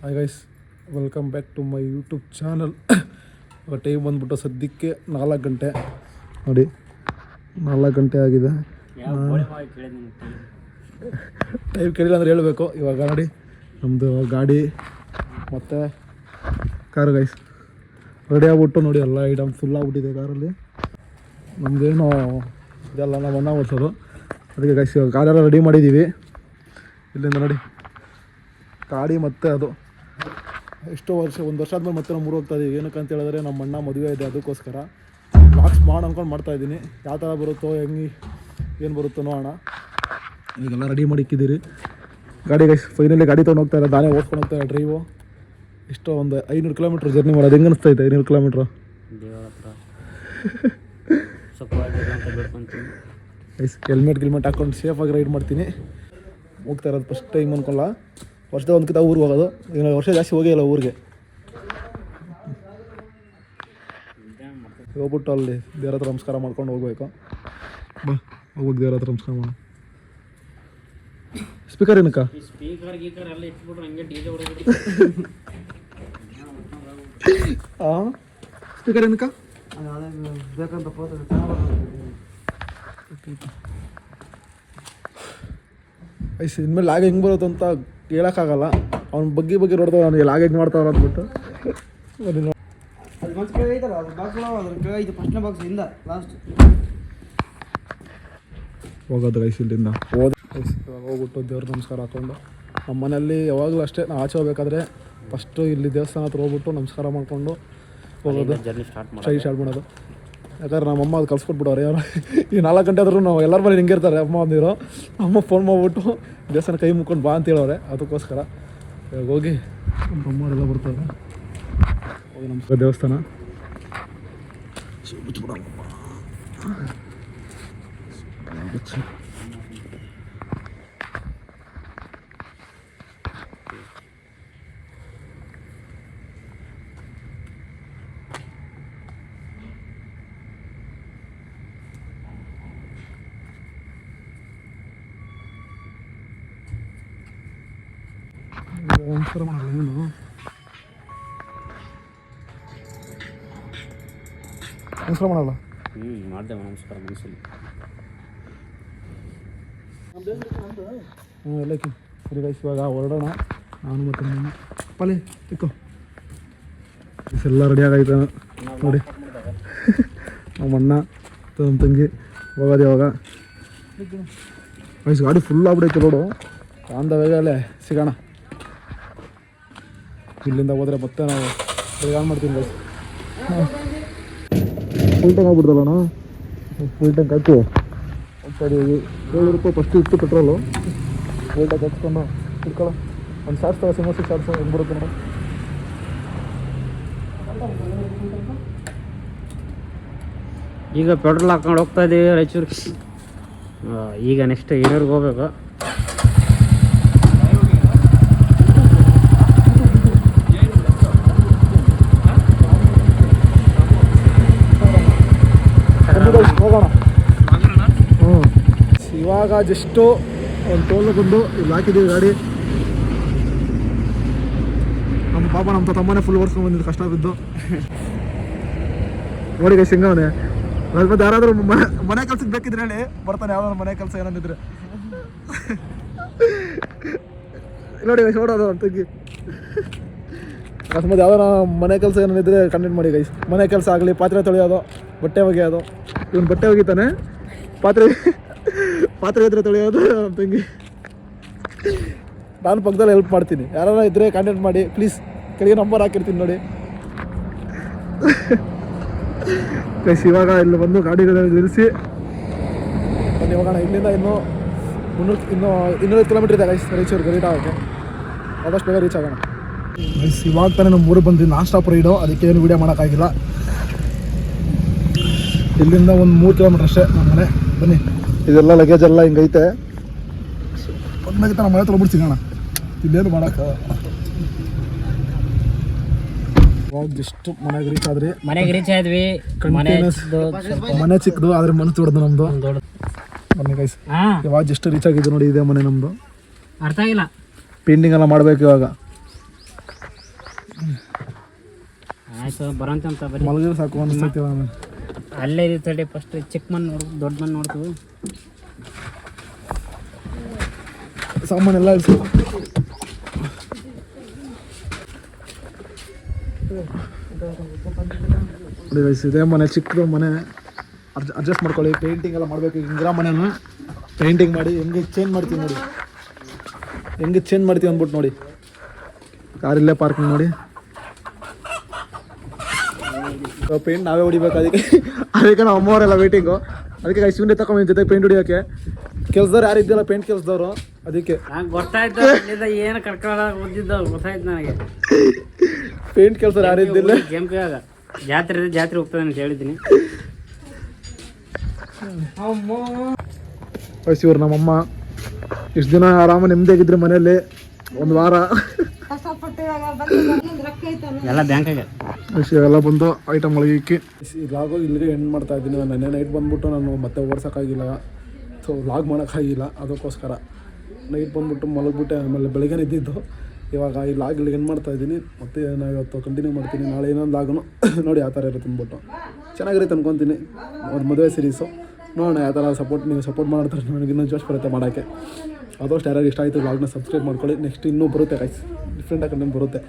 Hi guys, welcome back to my YouTube channel. Time ಬಂದ್ಬಿಟ್ಟು ಸದ್ಯಕ್ಕೆ 4 ಗಂಟೆ ನೋಡಿ, 4 ಗಂಟೆ ಆಗಿದೆ. ಟೈಮ್ ಕೇಳಿಲ್ಲ ಅಂದರೆ ಹೇಳಬೇಕು. ಇವಾಗ ನೋಡಿ ನಮ್ಮದು ಗಾಡಿ ಮತ್ತು ಕಾರು ಗೈಸ್ ರೆಡಿ ಆಗ್ಬಿಟ್ಟು ನೋಡಿ, ಎಲ್ಲ ಐಟಮ್ ಫುಲ್ ಆಗ್ಬಿಟ್ಟಿದೆ ಕಾರಲ್ಲಿ. ನಮ್ಮದೇನು ಇದೆಲ್ಲ ನಾವು ಅಣ್ಣ ಓಡಿಸೋದು, ಅದಕ್ಕೆ ಗೈಸ್ ಇವಾಗ ಕಾರೆಲ್ಲ ರೆಡಿ ಮಾಡಿದ್ದೀವಿ. ಇಲ್ಲಿಂದ ನೋಡಿ ಗಾಡಿ ಮತ್ತು ಅದು ಎಷ್ಟೋ ಒಂದು ವರ್ಷ ಆದಮೇಲೆ ಮತ್ತೆ ನಾವು ಹೋಗ್ತಾ ಇದ್ದೀವಿ. ಏನಕ್ಕೆ ಅಂತ ಹೇಳಿದ್ರೆ ನಮ್ಮ ಅಣ್ಣ ಮದುವೆ ಇದೆ, ಅದಕ್ಕೋಸ್ಕರ ಲಾಕ್ಸ್ ಅಂದ್ಕೊಂಡು ಮಾಡ್ತಾಯಿದ್ದೀನಿ. ಯಾವ ಥರ ಬರುತ್ತೋ ಹೆಂಗೆ ಏನು ಬರುತ್ತೋ ನೋಡೋಣ. ಈಗೆಲ್ಲ ರೆಡಿ ಮಾಡಿ ಇಕ್ಕಿದ್ದೀರಿ ಗಾಡಿ ಗೈಸ್. ಫೈನಲಿ ಗಾಡಿ ತೊಗೊಂಡು ಹೋಗ್ತಾ ಇದ್ದಾರೆ, ನಾನೇ ಓಡ್ಕೊಂಡು ಹೋಗ್ತಾ ಇದ್ದಾರೆ ಡ್ರೈವು. ಇಷ್ಟೋ ಒಂದು 500 ಕಿಲೋಮೀಟ್ರ್ ಜರ್ನಿ ಮಾಡೋದು. ಹೆಂಗೆ ಅನಿಸ್ತೈತೆ 500 ಕಿಲೋಮೀಟ್ರು? ಗೈಸ್ ಹೆಲ್ಮೆಟ್ ಹಾಕ್ಕೊಂಡು ಸೇಫಾಗಿ ರೈಡ್ ಮಾಡ್ತೀನಿ. ಹೋಗ್ತಾ ಇರೋದು ಫಸ್ಟ್ ಟೈಮ್ ಅಂದ್ಕೊಳ್ಳ, ವರ್ಷದ ಒಂದು ಕಿಂತ ಊರಿಗೆ ಹೋಗೋದು. ಈಗ ವರ್ಷ ಜಾಸ್ತಿ ಹೋಗಿಲ್ಲ ಊರಿಗೆ. ಹೋಗ್ಬಿಟ್ಟು ಅಲ್ಲಿ ದೇವ್ರ ಹತ್ರ ನಮಸ್ಕಾರ ಮಾಡ್ಕೊಂಡು ಹೋಗ್ಬೇಕು. ಬಾ ಹೋಗ್ಬೇಕು ದೇವ್ರ ಹತ್ರ ನಮಸ್ಕಾರ ಮಾಡ. ಸ್ಪೀಕರ್ ಏನಕ್ಕ? ಹಾಂ ಸ್ಪೀಕರ್ ಏನಕ್ಕ ಬೇಕಂತ ಐಸ್. ಇನ್ಮೇಲೆ ಲಾಗ್ ಹೆಂಗೆ ಬರುತ್ತೆ ಅಂತ ಹೇಳೋಕ್ಕಾಗಲ್ಲ. ಅವ್ನ ಬಗ್ಗೆ ನೋಡ್ತಾವ, ಅವ್ನಿಗೆ ಲಾಗ್ ಹೆಂಗೆ ಮಾಡ್ತಾವ್ರ ಅಂದ್ಬಿಟ್ಟು. ಹೋಗೋದು ಗೈಸ್ ಇಲ್ಲಿಂದ. ಹೋಗ್ಬಿಟ್ಟು ದೇವ್ರ ನಮಸ್ಕಾರ ಹಾಕ್ಕೊಂಡು ನಮ್ಮ ಮನೆಯಲ್ಲಿ ಯಾವಾಗಲೂ ಅಷ್ಟೇ, ನಾವು ಆಚೆ ಹೋಗ್ಬೇಕಾದ್ರೆ ಫಸ್ಟು ಇಲ್ಲಿ ದೇವಸ್ಥಾನ ಹತ್ರ ಹೋಗ್ಬಿಟ್ಟು ನಮಸ್ಕಾರ ಮಾಡಿಕೊಂಡು ಹೋಗೋದು, ಸ್ಟಾರ್ಟ್ ಮಾಡೋದು. ಯಾಕಂದ್ರೆ ನಮ್ಮಮ್ಮ ಅದು ಕಲ್ಸ್ಕೊಟ್ಬಿಡೋರು. ಯಾರು ಈ 4 ಗಂಟೆ ಆದ್ರೂ ನಾವು ಎಲ್ಲರ ಮನೆ ಹಿಂಗೆ ಇರ್ತಾರೆ. ಅಮ್ಮ ಅಂದಿರೋ ಅಮ್ಮ ಫೋನ್ ಮಾಡಿಬಿಟ್ಟು ದೇವಸ್ಥಾನ ಕೈ ಮುಕ್ಕೊಂಡು ಬಾ ಅಂತ ಹೇಳೋರೆ. ಅದಕ್ಕೋಸ್ಕರ ಇವಾಗ ಹೋಗಿ ನಮ್ಮ ಅಮ್ಮರೆಲ್ಲ ಬರ್ತಾರೆ. ಹೋಗಿ ನಮಸ್ಕಾರ ದೇವಸ್ಥಾನ ನಮಸ್ಕಾರ ಮಾಡಲ್ಲ. ಏನು ನಮಸ್ಕಾರ ಮಾಡಲ್ಲ? ಮಾಡಿದೆ ನಮಸ್ಕಾರ ಮನಸ್ಸಲ್ಲಿ. ಎಲ್ಲಕ್ಕೆ ಸರಿ ಗೈಸ್, ಇವಾಗ ಹೊರಡೋಣ. ನಾನು ಮತ್ತು ಪಲ್ಲೆ ತಿಕ್ಕೋ ಎಲ್ಲ ರೆಡಿ ಆಗೈತೆ ನೋಡಿ. ನಮ್ಮ ಅಣ್ಣ ನಮ್ಮ ತಂಗಿ ಹೋಗೋದು ಯಾವಾಗ. ಗೈಸ್ ಗಾಡಿ ಫುಲ್ ಆಗ್ಬಿಡೈತೆ ರೋಡು. ಆನ್ ದ ವೇಗಲ್ಲೇ ಸಿಗೋಣ. ಇಲ್ಲಿಂದ ಹೋದರೆ ಮತ್ತೆ ನಾವು ಆನ್ ಮಾಡ್ತೀನಿ ಗೈಸ್. ಫುಲ್ ಟ್ಯಾಂಕ್ ಆಗ್ಬಿಡ್ತಲ್ಲಣ್ಣ, ಫುಲ್ ಟ್ಯಾಂಕ್ ಹಾಕಿ ಸರಿ. 7 ರೂಪಾಯಿ ಫಸ್ಟ್ ಇತ್ತು ಪೆಟ್ರೋಲು. ಫುಲ್ ಟ್ಯಾಂಕ್ ಹಾಕ್ಸ್ಕೊಂಡು ಇಟ್ಕೊಳ್ಳೋ. ಒಂದು ಶಾರ್ಟ್ಸ್ ತಗೋ, ಸಿಂಗೋಸಿ ಶಾರ್ಟ್ಸ್ ಹೆಂಗೆ ಬರುತ್ತೆ ಮೇಡಮ್. ಈಗ ಪೆಟ್ರೋಲ್ ಹಾಕೊಂಡು ಹೋಗ್ತಾ ಇದ್ದೀವಿ ರಾಯಚೂರಿಗೆ. ಈಗ ನೆಕ್ಸ್ಟ್ ಏನೂರಿಗೆ ಹೋಗ್ಬೇಕು. ಹೋಗೋಣ. ಇವಾಗ ಜಸ್ಟು ಒಂದು ಟೋಲ್ ಬಂದು ಇಲ್ಲಿ ಹಾಕಿದ್ದೀವಿ ಗಾಡಿ. ನಮ್ಮ ಪಾಪ ನಮ್ಮ ತಮ್ಮನೇ ಫುಲ್ ಓಡಿಸ್ಕೊಂಡು ಬಂದಿದ್ದು ಕಷ್ಟ ಬಿದ್ದು. ನೋಡಿ ಗೈಸ್ ಹೆಂಗವನೆ. ಮತ್ತೆ ಯಾರಾದರೂ ಮನೆ ಕೆಲ್ಸಕ್ಕೆ ಬೇಕಿದ್ರೆ ಹೇಳಿ, ಬರ್ತಾನೆ. ಯಾವ್ದಾದ್ರು ಮನೆ ಕೆಲಸ ಏನಂದಿದ್ರೆ ನೋಡಿ ಗೈಸ್. ನೋಡೋದು ಅಂತಗಿ ಅಕಸ್ಮಾತ್ ಯಾವ್ದಾರ ಮನೆ ಕೆಲಸ ಏನಿದ್ರೆ ಕಂಟೆಂಟ್ ಮಾಡಿ ಗೈಸ್. ಮನೆ ಕೆಲಸ ಆಗಲಿ, ಪಾತ್ರೆ ತೊಳೆಯೋದು, ಬಟ್ಟೆ ಒಗೆಯೋದು. ಇವನು ಬಟ್ಟೆ ಒಗಿತಾನೆ, ಪಾತ್ರೆ ಇದ್ರೆ ತೊಳೆಯೋದು ತಂಗಿ. ನಾನು ಪಕ್ಕದಲ್ಲಿ ಹೆಲ್ಪ್ ಮಾಡ್ತೀನಿ. ಯಾರು ಇದ್ದರೆ ಕಾಂಟ್ಯಾಕ್ಟ್ ಮಾಡಿ ಪ್ಲೀಸ್. ಕೆಳಗೆ ನಂಬರ್ ಹಾಕಿರ್ತೀನಿ ನೋಡಿ ಗೈಸ್. ಇವಾಗ ಇಲ್ಲಿ ಬಂದು ಗಾಡಿಗಳಲ್ಲಿ ನಿಲ್ಲಿಸಿ ಬನ್ನಿ ಹೋಗೋಣ. ಇಲ್ಲಿಂದ ಇನ್ನೂ 200 ಕಿಲೋಮೀಟ್ರ್ ಇದೆ ಗೈಸ್ ರಾಯಚೂರಿಗೆ ರೀಚ್ ಆಗೋಕ್ಕೆ. ಆದಷ್ಟು ಬೇಗ ರೀಚ್ ಆಗೋಣ ಗೈಸ್. ಇವಾಗ ತಾನೇ ನಮ್ಮ ಊರಿಗೆ ಬಂದಿದ್ದು ನಾನ್ ಸ್ಟಾಪ್ ರೈಡು, ಅದಕ್ಕೆ ಏನು ವೀಡಿಯೋ ಮಾಡೋಕ್ಕಾಗಿಲ್ಲ. ಇಲ್ಲಿಂದ ಒಂದು 3 ಕಿಲೋಮೀಟ್ರ್ ಅಷ್ಟೇ ನಮ್ಮ ಮನೆ. ಬನ್ನಿ, ಇದೆಲ್ಲ ಲಗೇಜ್ ಎಲ್ಲ ಹಿಂಗೈತೆ. ಒಂದಾಗಿತ್ತ ನಮ್ಮ ಮನೆ ತೊಗೊಬಿಟ್ಟು ಸಿಗೋಣ. ಇಲ್ಲೇನು ಮಾಡೋಕ್ಕೆ. ಇವಾಗ ಜಸ್ಟ್ ಮನೆಗೆ ರೀಚ್ ಆದ್ರಿ. ಮನೆ ಚಿಕ್ಕದು ಆದರೆ ಮನಸ್ಸು ದೊಡ್ಡದು ನಮ್ಮದು. ಬನ್ನಿ ಗೈಸ್, ಇವಾಗ ಜಸ್ಟ್ ರೀಚ್ ಆಗಿದ್ದು ನೋಡಿ. ಇದೆ ಮನೆ ನಮ್ಮದು. ಅರ್ಥ ಆಗಿಲ್ಲ. ಪೇಂಟಿಂಗ್ ಎಲ್ಲ ಮಾಡಬೇಕು ಇವಾಗ. ಆಯ್ತು ಬರೋಂತ ಬರೀ ಮಲಗಿದ್ರೆ ಸಾಕು ಅನಿಸ್ತೈತಿ ಅಲ್ಲೇ ಇರ್ತದೆ ಫಸ್ಟ್ ಚಿಕ್ಕ ಮಣ್ಣು ನೋಡು ದೊಡ್ಡ ಮಣ್ಣು ನೋಡ್ತೀವಿ ಸಾಮಾನೆಲ್ಲ ಇಳಿಸಿ ನೋಡಿ guys, ಇದೇ ಮನೆ ಚಿಕ್ಕದು ಮನೆ ಅಡ್ಜಸ್ಟ್ ಮಾಡ್ಕೊಳ್ಳಿ. ಪೇಂಟಿಂಗ್ ಎಲ್ಲ ಮಾಡಬೇಕು. ಹಿಂಗಿರೋ ಮನೆನ ಪೇಂಟಿಂಗ್ ಮಾಡಿ ಹೆಂಗೆ ಚೇಂಜ್ ಮಾಡ್ತೀವಿ ನೋಡಿ, ಹೆಂಗೆ ಚೇಂಜ್ ಮಾಡ್ತೀವಿ ಅಂದ್ಬಿಟ್ಟು ನೋಡಿ. ಕಾರಿಲ್ಲೇ ಪಾರ್ಕಿಂಗ್ ಮಾಡಿ ಪೇಂಟ್ ನಾವೇ ಹೊಡಿಬೇಕು. ಅದಕ್ಕೆ ನಾವು ಅಮ್ಮವರೆಲ್ಲ ವೇಟಿಂಗು. ಅದಕ್ಕೆ ಶಿವನೇ ತಗೊಂಡು ಜೊತೆ ಪೇಂಟ್ ಹೊಡಿಯೋಕ್ಕೆ ಕೆಲ್ಸದವ್ರು ಯಾರು ಇದ್ದಿಲ್ಲ, ಪೇಂಟ್ ಕೆಲ್ಸದವರು. ಅದಕ್ಕೆ ಗೊತ್ತಾಯ್ತು ಏನು ಕರ್ಕೊಳ್ಳೋ ಓದಿದ್ದು ಗೊತ್ತಾಯ್ತು ನನಗೆ. ಪೇಂಟ್ ಕೆಲಸ ಯಾರು ಇದ್ದಿಲ್ಲ. ಕೆಂಪಿಯಾಗ ಜಾತ್ರೆ ಹೋಗ್ತದೆ ಅಂತ ಹೇಳಿದ್ದೀನಿ. ಇವ್ರು ನಮ್ಮಮ್ಮ ಇಷ್ಟು ದಿನ ಆರಾಮ ನೆಮ್ಮದಿಯಾಗಿದ್ರು ಮನೆಯಲ್ಲಿ. ಒಂದು ವಾರ ಎಲ್ಲ ಬ್ಯಾಂಕಾಗ ಎಲ್ಲ ಬಂದು ಐಟಮ್ ಒಳಗೆ ಇವಾಗೂ ಇಲ್ಲಿಗೆ ಎಂಡ್ ಮಾಡ್ತಾ ಇದ್ದೀನಿ. ನಾನು ನೆನ್ನೆ ನೈಟ್ ಬಂದ್ಬಿಟ್ಟು ನಾನು ಮತ್ತೆ ಓಡ್ಸೋಕ್ಕಾಗಿಲ್ಲ, ಸೊ ವ್ಲಾಗ್ ಮಾಡೋಕ್ಕಾಗಿಲ್ಲ. ಅದಕ್ಕೋಸ್ಕರ ನೈಟ್ ಬಂದ್ಬಿಟ್ಟು ಮಲಗ್ಬಿಟ್ಟೆ. ಆಮೇಲೆ ಬೆಳಗ್ಗೆ ಇದ್ದಿದ್ದು. ಇವಾಗ ಈ ಲಾಗ್ ಇಲ್ಲಿಗೆ ಎಂಡ್ ಮಾಡ್ತಾ ಇದ್ದೀನಿ. ಮತ್ತೆ ನಾನು ಇವತ್ತು ಕಂಟಿನ್ಯೂ ಮಾಡ್ತೀನಿ. ನಾಳೆ ಇನ್ನೊಂದು ಲಾಗು ನೋಡಿ ಯಾವ ಥರ ಇರುತ್ತೆ ಅಂದ್ಬಿಟ್ಟು ಚೆನ್ನಾಗಿರುತ್ತೆ ಅನ್ಕೊತೀನಿ. ಒಂದು ಮದುವೆ ಸೀರೀಸು ನೋಡೋಣ ಯಾವ ಥರ ನೀವು ಸಪೋರ್ಟ್ ಮಾಡ್ತಾರೆ. ನನಗೆ ಇನ್ನೂ ಜೋಶ್ ಬರುತ್ತೆ ಮಾಡೋಕ್ಕೆ. ಅದಷ್ಟು ಯಾರ್ಯಾರು ಇಷ್ಟ ಆಯಿತು ವ್ಲಾಗ್ನ ಸಬ್ಸ್ಕ್ರೈಬ್ ಮಾಡ್ಕೊಳ್ಳಿ. ನೆಕ್ಸ್ಟ್ ಇನ್ನೂ ಬರುತ್ತೆ ಗೈಸ್, ಡಿಫ್ರೆಂಟಾಗಿ ಕಂಟೆಂಟ್ ಬರುತ್ತೆ.